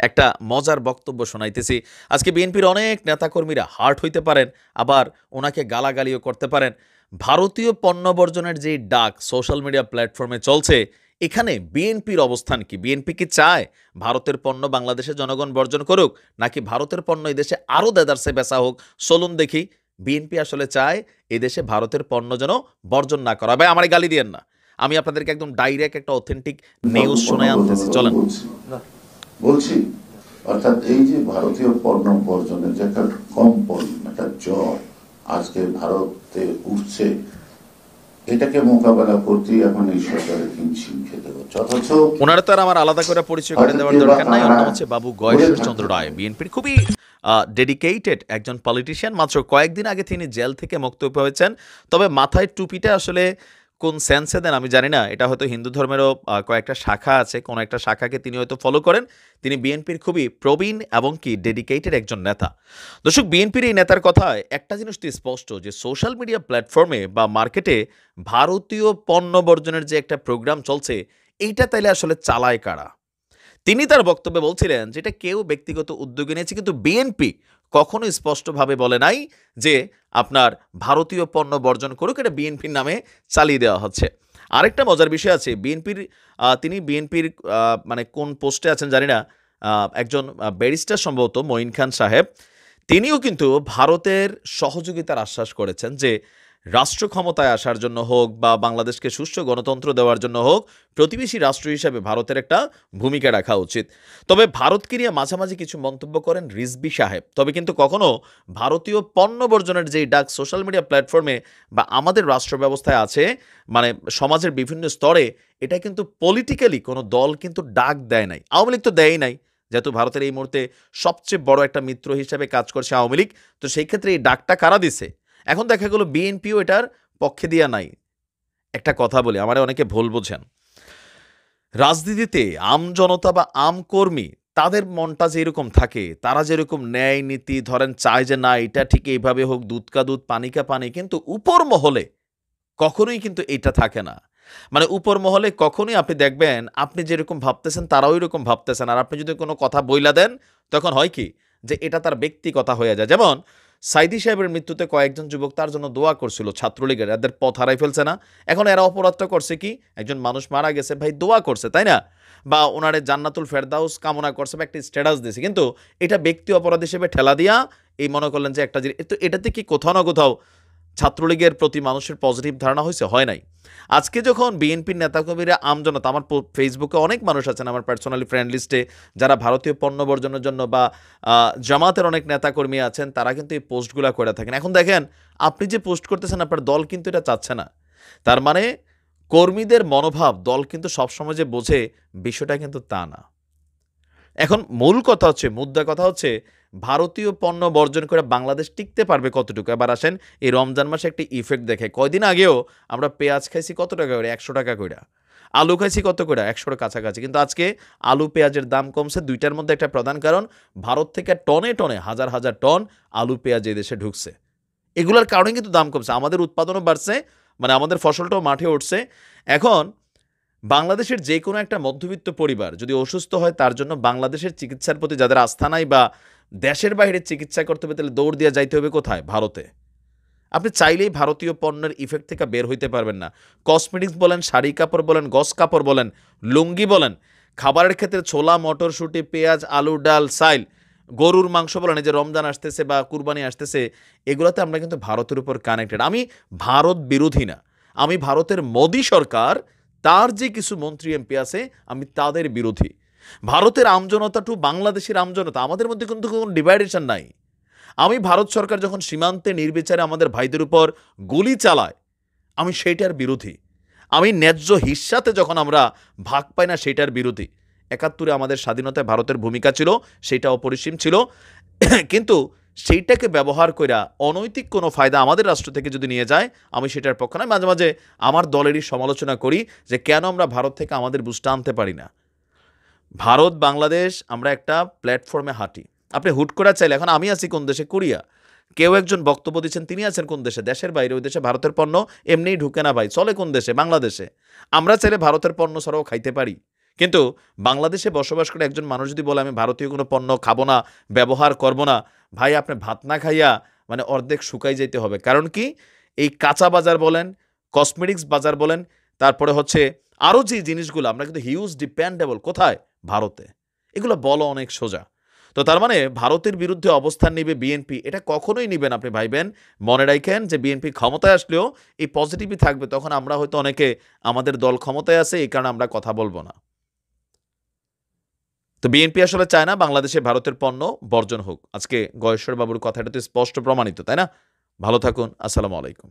একটা মজার বক্তব্য শোনাইতেছি। আজকে বিএনপির অনেক নেতাকর্মীরা হার্ট হইতে পারেন, আবার ওনাকে গালাগালিও করতে পারেন। ভারতীয় পণ্য বর্জনের যেই ডাক সোশ্যাল মিডিয়া প্ল্যাটফর্মে চলছে, এখানে বিএনপির অবস্থান কি? বিএনপি কি চায় ভারতের পণ্য বাংলাদেশের জনগণ বর্জন করুক, নাকি ভারতের পণ্য এই দেশে আরও দেদারসে বেচা হোক? চলুন দেখি। বিএনপি আসলে চায় এদেশে ভারতের পণ্য যেন বর্জন না করা। ভাই আমারে গালি দিয়েন না, আমি আপনাদেরকে একদম ডাইরেক্ট একটা অথেন্টিক নিউজ শোনায় আনতেছি, চলেন। বলছি বলছি অর্থাৎ এই যে ভারতীয় পণ্য বর্জনের যে একটা কম্পন, একটা জ্বর আজকে ভারতে উঠছে, এটাকে মোকাবেলা করতে এখন এই সরকারের হিমশিম খেতে হচ্ছে। অথচ ওনারা তো আর আমার আলাদা করে পরিচয় করে দেওয়ার দরকার নাই। ওর নাম হচ্ছে বাবু গয়েশ্বর চন্দ্র রায়, বিএনপির খুবই ডেডিকেটেড একজন পলিটিশিয়ান। মাত্র কয়েকদিন আগে তিনি জেল থেকে মুক্ত হয়েছেন। তবে মাথায় টুপিটা আসলে কোন সেন্সে দেন আমি জানি না। এটা হয়তো হিন্দু ধর্মেরও কয়েকটা শাখা আছে, কোনো একটা শাখাকে তিনি হয়তো ফলো করেন। তিনি বিএনপির খুবই প্রবীণ এবং কি ডেডিকেটেড একজন নেতা। দর্শক, বিএনপির এই নেতার কথায় একটা জিনিস তো স্পষ্ট, যে সোশ্যাল মিডিয়া প্ল্যাটফর্মে বা মার্কেটে ভারতীয় পণ্য বর্জনের যে একটা প্রোগ্রাম চলছে, এইটা তাইলে আসলে চালায় কারা? তিনি তার বক্তব্যে বলছিলেন যে এটা কেউ ব্যক্তিগত উদ্যোগে নিয়েছে, কিন্তু বিএনপি কখনো স্পষ্টভাবে বলে নাই যে আপনার ভারতীয় পণ্য বর্জন করুক, এটা বিএনপির নামে চালিয়ে দেওয়া হচ্ছে। আরেকটা মজার বিষয় আছে, তিনি বিএনপির মানে কোন পোস্টে আছেন জানি না, একজন ব্যারিস্টার সম্ভবত মঈন খান সাহেব, তিনিও কিন্তু ভারতের সহযোগিতার আশ্বাস করেছেন যে রাষ্ট্র ক্ষমতায় আসার জন্য হোক বা বাংলাদেশকে সুষ্ঠু গণতন্ত্র দেওয়ার জন্য হোক, প্রতিবেশী রাষ্ট্র হিসাবে ভারতের একটা ভূমিকা রাখা উচিত। তবে ভারতকে নিয়ে মাঝামাঝি কিছু মন্তব্য করেন রিজভী সাহেব। তবে কিন্তু কখনো ভারতীয় পণ্য বর্জনের যেই ডাক সোশ্যাল মিডিয়া প্ল্যাটফর্মে বা আমাদের রাষ্ট্র ব্যবস্থায় আছে, মানে সমাজের বিভিন্ন স্তরে, এটা কিন্তু পলিটিক্যালি কোনো দল কিন্তু ডাক দেয় নাই। আওয়ামী লীগ তো দেয়ই নাই, যেহেতু ভারতের এই মুহূর্তে সবচেয়ে বড় একটা মিত্র হিসেবে কাজ করছে আওয়ামী লীগ। তো সেই ক্ষেত্রে এই ডাকটা কারা দিছে? এখন দেখা গেল বিএনপিও এটার পক্ষে দিয়া নাই। একটা কথা বলি, আমারে অনেকে ভুল বোঝেন, রাজনীতিতে আমজনতা বা আমকর্মী তাদের মনটা যেরকম থাকে, তারা যেরকম ন্যায় নীতি ধরেন চায় যে না এটা ঠিক এইভাবে হোক, দুধ কা দুধ পানি কা পানি, কিন্তু উপর মহলে কখনোই কিন্তু এটা থাকে না। মানে উপর মহলে কখনোই আপনি দেখবেন আপনি যেরকম ভাবতেছেন তারাও ওইরকম ভাবতেছেন, আর আপনি যদি কোনো কথা বইলা দেন তখন হয় কি যে এটা তার ব্যক্তি কথা হয়ে যায়। যেমন সাইদি সাহেবের মৃত্যুতে কয়েকজন যুবক তার জন্য দোয়া করছিল, ছাত্রলীগের, এদের পথ হারাই ফেলছে না। এখন এরা অপরাধটা করছে কি, একজন মানুষ মারা গেছে ভাই, দোয়া করছে তাই না, বা ওনারে জান্নাতুল ফেরদাউস কামনা করছে বা একটা স্ট্যাটাস দিয়েছে, কিন্তু এটা ব্যক্তি অপরাধ হিসেবে ঠেলা দিয়া এই মনে করলেন যে একটা জিনিস, তো এটাতে কি কোথাও না কোথাও ছাত্রলীগের প্রতি মানুষের পজিটিভ ধারণা হয়েছে? হয় নাই। আজকে যখন বিএনপির নেতাকর্মীরা আমজনতা, আমার ফেসবুকে অনেক মানুষ আছেন আমার পার্সোনালি ফ্রেন্ড লিস্টে যারা ভারতীয় পণ্য বর্জনের জন্য, বা জামাতের অনেক নেতাকর্মী আছেন, তারা কিন্তু এই পোস্টগুলো করে থাকেন। এখন দেখেন আপনি যে পোস্ট করতেছেন আপনার দল কিন্তু এটা চাচ্ছে না। তার মানে কর্মীদের মনোভাব দল কিন্তু সবসময় যে বোঝে, বিষয়টা কিন্তু তা না। এখন মূল কথা হচ্ছে, মুদ্রা কথা হচ্ছে, ভারতীয় পণ্য বর্জন করে বাংলাদেশ টিকতে পারবে কতটুকু? এবার আসেন, এই রমজান মাসে একটা ইফেক্ট দেখে, কয়দিন আগেও আমরা পেঁয়াজ খাইছি কত টাকা করে, 100 টাকা করে। আলু খাইছি কত করে, 100-র কাছাকাছি। কিন্তু আজকে আলু পেঁয়াজের দাম কমছে। দুইটার মধ্যে একটা প্রধান কারণ, ভারত থেকে টনে টনে হাজার হাজার টন আলু পেঁয়াজ এই দেশে ঢুকছে। এগুলোর কারণে কিন্তু দাম কমছে, আমাদের উৎপাদনও বাড়ছে, মানে আমাদের ফসলটাও মাঠে উঠছে। এখন বাংলাদেশের যে কোনো একটা মধ্যবিত্ত পরিবার যদি অসুস্থ হয়, তার জন্য বাংলাদেশের চিকিৎসার প্রতি যাদের আস্থা নাই, বা দেশের বাইরে চিকিৎসা করতে হবে, তাহলে দৌড় দিয়ে যাইতে হবে কোথায়? ভারতে। আপনি চাইলেই ভারতীয় পণ্যের ইফেক্ট থেকে বের হইতে পারবেন না। কসমেটিক্স বলেন, শাড়ি কাপড় বলেন, গস কাপড় বলেন, লুঙ্গি বলেন, খাবারের ক্ষেত্রে ছোলা, মটরশুঁটি, পেঁয়াজ, আলু, ডাল, সাইল, গরুর মাংস বলেন, এই যে রমজান আসতেছে বা কুরবানি আসতেছে, এগুলোতে আমরা কিন্তু ভারতের উপর কানেক্টেড। আমি ভারত বিরোধী না, আমি ভারতের মোদী সরকার, তার যে কিছু মন্ত্রী এমপি আছে, আমি তাদের বিরোধী। ভারতের আমজনতা টু বাংলাদেশের আমজনতা, আমাদের মধ্যে কিন্তু কোনো ডিভাইডেশন নাই। আমি ভারত সরকার যখন সীমান্তে নির্বিচারে আমাদের ভাইদের উপর গুলি চালায়, আমি সেইটার বিরোধী। আমি ন্যায্য হিস্সাতে যখন আমরা ভাগ পাই না, সেইটার বিরোধী। ৭১-এ আমাদের স্বাধীনতায় ভারতের ভূমিকা ছিল, সেইটা অপরিসীম ছিল। কিন্তু সেইটাকে ব্যবহার কইরা অনৈতিক কোনো ফায়দা আমাদের রাষ্ট্র থেকে যদি নিয়ে যায়, আমি সেটার পক্ষে নয়। মাঝে মাঝে আমার দলেরই সমালোচনা করি যে কেন আমরা ভারত থেকে আমাদের বুঝটা আনতে পারি না। ভারত বাংলাদেশ আমরা একটা প্ল্যাটফর্মে হাঁটি। আপনি হুট করে চাইলে, এখন আমি আছি কোন দেশে, কোরিয়া, কেউ একজন বক্তব্য দিচ্ছেন, তিনি আছেন কোন দেশে, দেশের বাইরে, ওই দেশে ভারতের পণ্য এমনিই ঢুকে না ভাই, চলে কোন দেশে? বাংলাদেশে। আমরা চাইলে ভারতের পণ্য ছাড়াও খাইতে পারি, কিন্তু বাংলাদেশে বসবাস করে একজন মানুষ যদি বলে আমি ভারতীয় কোনো পণ্য খাবো না, ব্যবহার করব না, ভাই আপনি ভাত না খাইয়া মানে অর্ধেক শুকাই যেতে হবে। কারণ কি, এই কাঁচা বাজার বলেন, কসমেটিক্স বাজার বলেন, তারপরে হচ্ছে আরও যে জিনিসগুলো, আমরা কিন্তু হিউজ ডিপেন্ডেবল কোথায়? ভারতে। এগুলো বলা অনেক সোজা। তো তার মানে ভারতের বিরুদ্ধে অবস্থান নিবে বিএনপি, এটা কখনোই নিবেন আপনি ভাইবেন। মনে রাখেন যে বিএনপি ক্ষমতায় আসলেও এই পজিটিভই থাকবে। তখন আমরা হয়তো অনেকে আমাদের দল ক্ষমতায় আছে, এই কারণে আমরা কথা বলবো না। তো বিএনপি আসলে চায় না বাংলাদেশে ভারতের পণ্য বর্জন হোক। আজকে গয়েশ্বর বাবুর কথা এটা তো স্পষ্ট প্রমাণিত, তাই না? ভালো থাকুন। আসসালামু আলাইকুম।